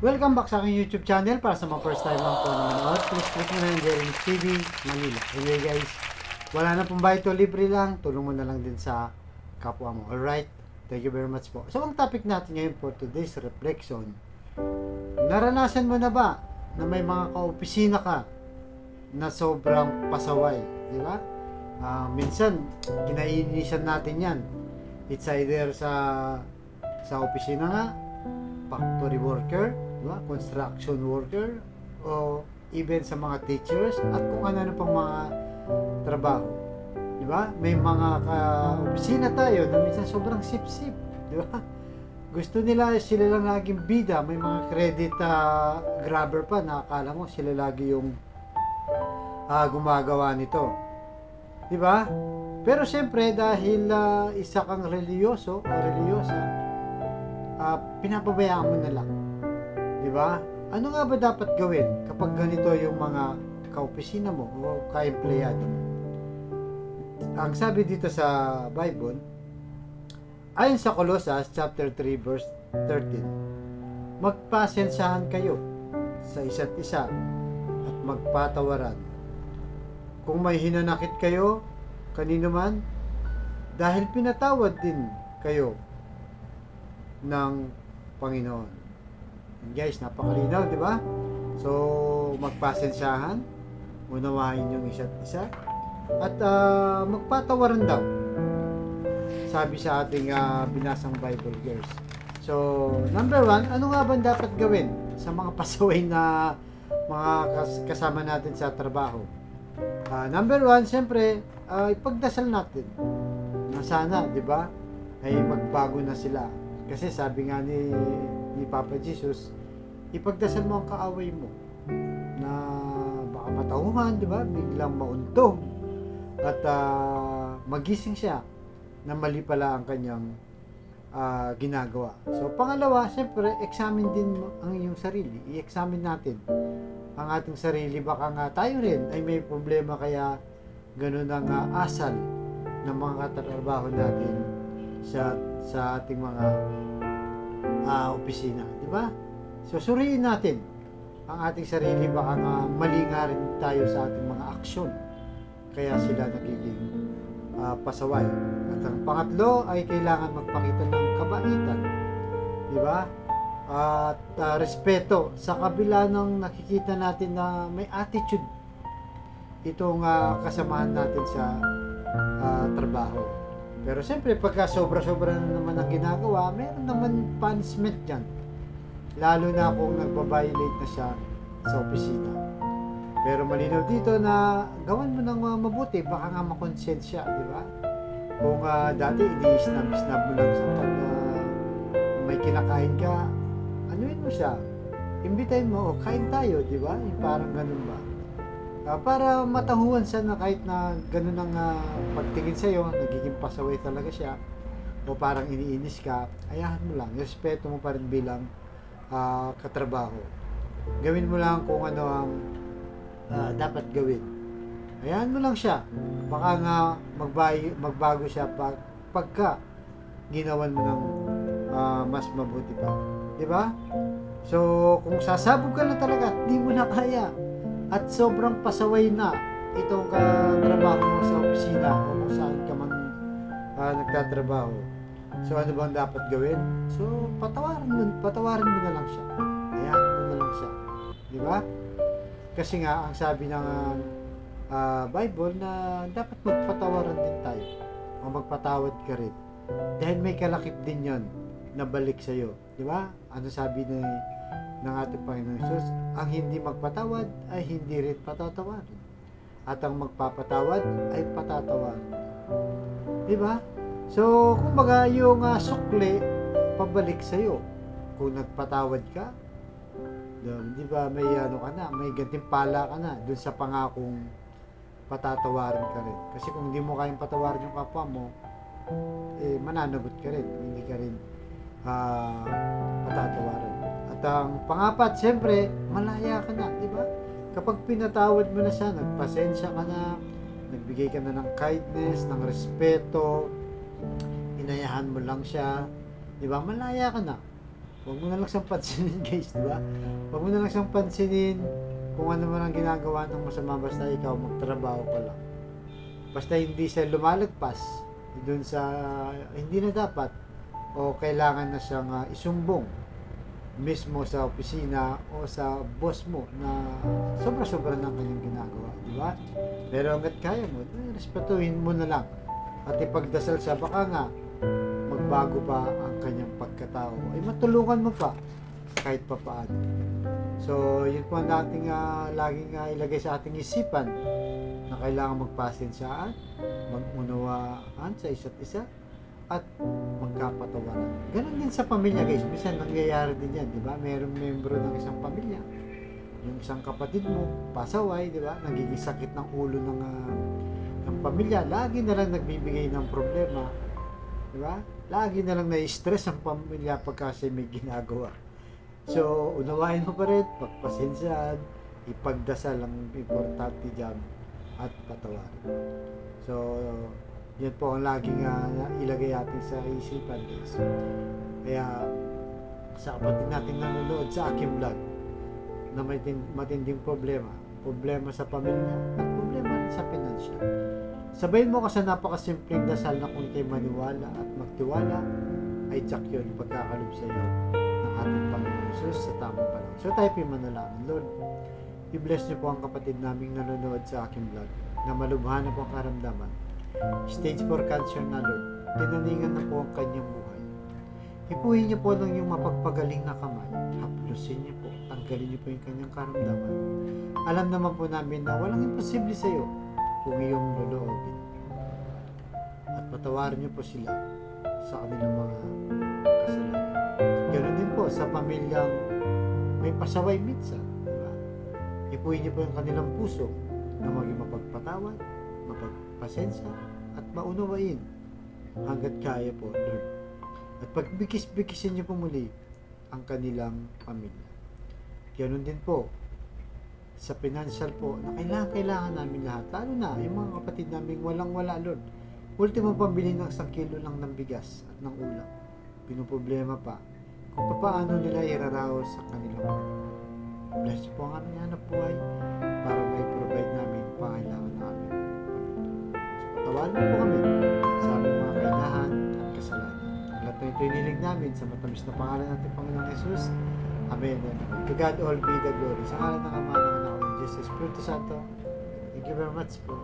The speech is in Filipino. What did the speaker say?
Welcome back sa aking YouTube channel. Para sa mga first time lang po na manood, please click mo na yung Jeremy's TV Manila. Anyway guys, wala na pong bayad to, libre lang. Tulong mo na lang din sa kapwa mo. Alright? Thank you very much po. So ang topic natin ngayon for today's reflection, naranasan mo na ba na may mga kaopisina ka na sobrang pasaway? Di ba? Minsan, kinainisan natin yan. It's either sa opisina nga, factory worker, diba? Construction worker, o even sa mga teachers at kung ano pang mga trabaho. Di ba? May mga opisina tayo na minsan sobrang sip-sip. Di ba? Gusto nila sila lang laging bida. May mga credit grabber pa na akala mo sila lagi yung gumagawa nito. Di ba? Pero siyempre dahil isa kang reliyoso o reliyosa, pinapabayaan mo na lang. Di ba? Ano nga ba dapat gawin kapag ganito yung mga kaopisina mo o ka-empleyado mo? Ang sabi dito sa Bible, ayon sa Colossus chapter 3 verse 13, magpasensyahan kayo sa isa't isa at magpatawaran. Kung may hinanakit kayo kanino man, dahil pinatawad din kayo ng Panginoon. And guys, napakalinaw, di ba? So, magpasensyahan, unawain yung isa't isa, at magpatawaran daw. Sabi sa ating binasang Bible, girls. So, number 1, ano nga ba dapat gawin sa mga pasaway na mga kasama natin sa trabaho? Number 1, siyempre, ipagdasal natin na sana, di ba, ay magbago na sila. Kasi sabi nga ni Papa Jesus, ipagdasal mo ang kaaway mo na baka matauhan, di ba? Biglang mauntog at magising siya na mali pala ang kanyang ginagawa. So, pangalawa, siyempre, examine din ang iyong sarili. I-examine natin ang ating sarili. Baka nga tayo rin ay may problema kaya ganun ang asal ng mga katrabaho natin sa ating mga opisina, di ba? So suriin natin ang ating sarili, baka nga mali nga rin tayo sa ating mga aksyon kaya sila nagiging pasaway. At ang pangatlo ay kailangan magpakita ng kabaitan, di ba? At respeto sa kabila ng nakikita natin na may attitude itong kasamahan natin sa trabaho. Pero siyempre, pagka sobra-sobra na naman ang ginagawa, meron naman punishment dyan. Lalo na kung nagbabiolate na siya sa opisina. Pero malinaw dito na gawan mo ng mabuti, baka nga makonsensya, di ba? Kung dati ini-snub mo lang sa pag may kinakain ka, anuin mo siya, imbitahin mo, kain tayo, di ba? Yung parang ganun ba? Para matahuan siya na kahit na ganun ang pagtingin sa'yo, nagiging pasaway talaga siya, o parang iniinis ka, ayahan mo lang, respeto mo pa rin bilang katrabaho. Gawin mo lang kung ano ang dapat gawin. Ayahan mo lang siya. Baka nga magbago siya pagka ginawan mo ng mas mabuti pa. Diba? So, kung sasabog ka na talaga, di mo na kaya, at sobrang pasaway na itong katrabaho mo sa opisina o kung saan ka man nagtatrabaho. So ano bang dapat gawin? So patawarin mo na lang siya. Hayaan mo na lang siya. Di ba? Kasi nga ang sabi ng Bible na dapat magpatawaran din tayo o magpatawad ka rin. Dahil may kalakip din yon na balik sa iyo. Di ba? Ano sabi ng ating Panginoon Jesus, ang hindi magpatawad ay hindi rin patatawarin. At ang magpapatawad ay patatawarin. Diba? So, kumbaga yung sukli, pabalik sa'yo. Kung nagpatawad ka, di ba may ka na, may gantimpala ka na dun sa pangakong patatawarin ka rin. Kasi kung hindi mo kayang patawarin yung kapwa mo, mananagot ka rin. Hindi ka rin patatawarin. Ang pangapat, siyempre, malaya ka na, di ba? Kapag pinatawad mo na siya, nagpasensya ka na, nagbigay ka na ng kindness, ng respeto, inayahan mo lang siya, di ba? Malaya ka na. Huwag mo na lang siyang pansinin guys, di ba? Huwag mo na lang siyang pansinin kung ano man ang ginagawa ng masama, basta ikaw magtrabaho pa lang. Basta hindi siya lumalagpas dun sa hindi na dapat o kailangan na siyang isumbong mismo sa opisina o sa boss mo na sobra-sobra ng kanyang ginagawa, di ba? Pero hanggat kaya mo, respetuhin mo na lang at ipagdasal siya, baka nga magbago pa ang kanyang pagkatao ay matulungan mo pa kahit pa paano. So yun po ang dating laging ilagay sa ating isipan, na kailangan magpasensyaan, mag-unawaan sa isa't isa, at magkapatawaran. Ganon din sa pamilya guys, minsan nangyayari din yan, di ba? Merong membro ng isang pamilya, yung isang kapatid mo pasaway, di ba? Nagiging sakit ng ulo ng pamilya, lagi na lang nagbibigay ng problema, di ba? Lagi na lang na-stress ang pamilya pagka siya may ginagawa. So unawain mo pa rin, pagpasensyaan, ipagdasal ang importante dyan, at patawarin. So yan po ang laging ilagay natin sa isipan guys. Kaya sa kapatid natin nanonood sa aking vlog na may matinding problema sa pamilya at problema rin sa financial, sabayin mo ka sa napakasimpleng dasal na kung kayo maniwala at magtiwala, ay tiyak yun pagkakalob sa iyo ng ating Panginoon Jesus sa tamang panahon. So tayo manalangin. Lord, i-bless niyo po ang kapatid naming nanonood sa aking vlog na malubhan na po ang karamdaman. Stage 4 cancer na, Lord. Tinaningan na po ang kanyang buhay. Hipuhin niyo po ng iyong mapagpagaling na kamay. Haplusin niyo po. Tanggalin niyo po yung kanyang karamdaman. Alam naman po namin na walang imposible sa iyo kung iyong loloobin. At patawarin niyo po sila sa kanilang mga kasalanan. At ganoon din po sa pamilyang may pasaway minsan. Diba? Hipuhin niyo po yung kanilang puso na maging mapagpatawad, mapagpasensya, at maunawain hanggat kaya po, Lord. At pagbikis-bikisin niyo po muli ang kanilang pamilya. Ganoon din po sa financial po na kailangan namin lahat, lalo na yung mga kapatid namin walang-wala, Lord. Ultimo pambili ng 1 kilo lang ng bigas at ng ulam. Pinoproblema pa kung paano nila iraraos sa kanilang pamilya. Bless po ang aming hanap buhay para may provide namin pangailangan na aming pamilya. So patawarin mo po kami sa aming mga kainahan at kasalanan. Lahat na ito inilig namin sa matamis na pangalan natin Panginoong Jesus. Amen and amen. To God all be the glory. Sa ngalan ng Ama, ng Anak, ng Jesus, Espiritu Santo. Thank you very much po.